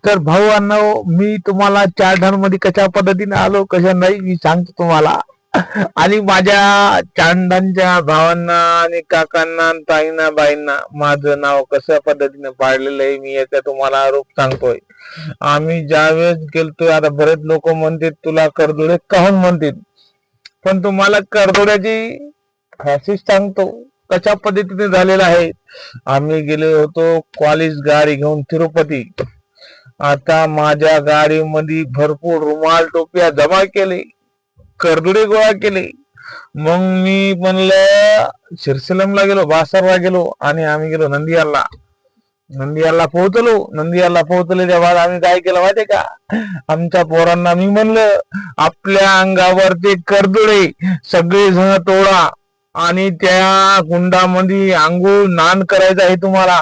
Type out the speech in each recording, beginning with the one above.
तर भावांनो, मी तुम्हाला चांडणमध्ये कशा पद्धतीने आलो कशा नाही मी सांगतो तुम्हाला. आणि माझ्या चांडांच्या भावांना आणि काकांना आणि ताईंना बाईंना माझं नाव कशा पद्धतीने पाडलेलं आहे मी याचा तुम्हाला आरोप सांगतोय. आम्ही ज्यावेळेस गेलतोय, आता बरेच लोक म्हणतात तुला करदुडे काहून म्हणतात, पण तुम्हाला करदुड्याची खासियत सांगतो कशा पद्धतीने झालेला आहे. आम्ही गेलो होतो कॉलेज गाडी घेऊन तिरुपती. आता माझ्या गाडीमध्ये भरपूर रुमाल टोप्या जमा केले, करदुडे गोळा केले. मग मी म्हणलं शिरसलमला गेलो, बासरला गेलो आणि आम्ही गेलो नंदियालला. नंदियालला पोहोचलो. नंदियालला पोहोचले बाद आम्ही काय केलं माहितीये का, आमच्या पोरांना मी म्हणलं आपल्या अंगावरचे करदुडे सगळे जण तोडा आणि त्या कुंडामध्ये आंघोळ नान करायचं आहे तुम्हाला.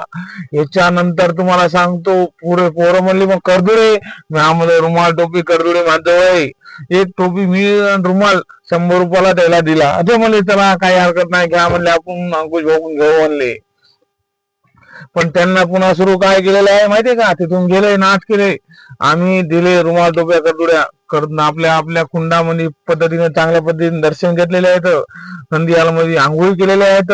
याच्यानंतर तुम्हाला सांगतो पुरे पोरं म्हणले मग करदुडे, आम्हाला रुमाल टोपी करदुडे माझं वय. एक टोपी मी रुमाल 100 रुपयाला त्याला दिला. ते म्हणले त्याला काही हरकत नाही, घ्या म्हणले आपण अंकुश भाऊ घेऊ म्हणले. पण त्यांना पुन्हा सुरू काय केलेलं आहे माहितीये का, तिथून गेले नाच केले. आम्ही दिले रुमाल टोप्या करदुड्या करून आपल्या आपल्या कुंडामध्ये पद्धतीने चांगल्या पद्धतीने दर्शन घेतलेले आहेत. नंदियालमध्ये आंघोळी केलेल्या आहेत.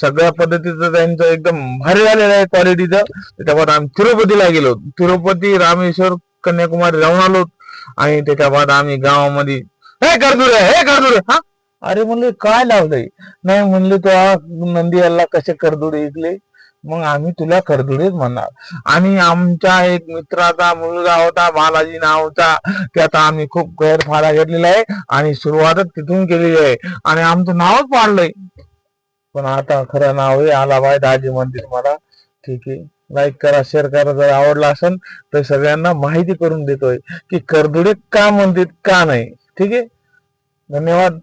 सगळ्या पद्धतीचं त्यांचं एकदम भारी झालेलं आहे क्वालिटीचं. त्याच्यावर आम्ही तिरुपतीला गेलो. तिरुपती रामेश्वर कन्याकुमारी जाऊन आलो. आणि त्याच्या बाद आम्ही गावामध्ये हे करदुडे हा. अरे म्हणले काय लावलंय, नाही म्हणले तो नंदियालला कसे करदुडे ऐकले, मग आम्ही तुला करदुडेच म्हणणार. आणि आमच्या एक मित्राचा मुलगा होता बालाजी नावाचा, त्याचा आम्ही खूप गैरफायदा घेतलेला आहे आणि सुरुवातच तिथून केलेली आहे आणि आमचं नावच पाडलंय. पण आता खरं नाव आहे आलाबाई दाजी म्हणतील मला. ठीक आहे, लाईक करा, शेअर करा. जर आवडला असेल तर सगळ्यांना माहिती करून देतोय की करदुडे का म्हणतात का नाही. ठीक आहे, धन्यवाद.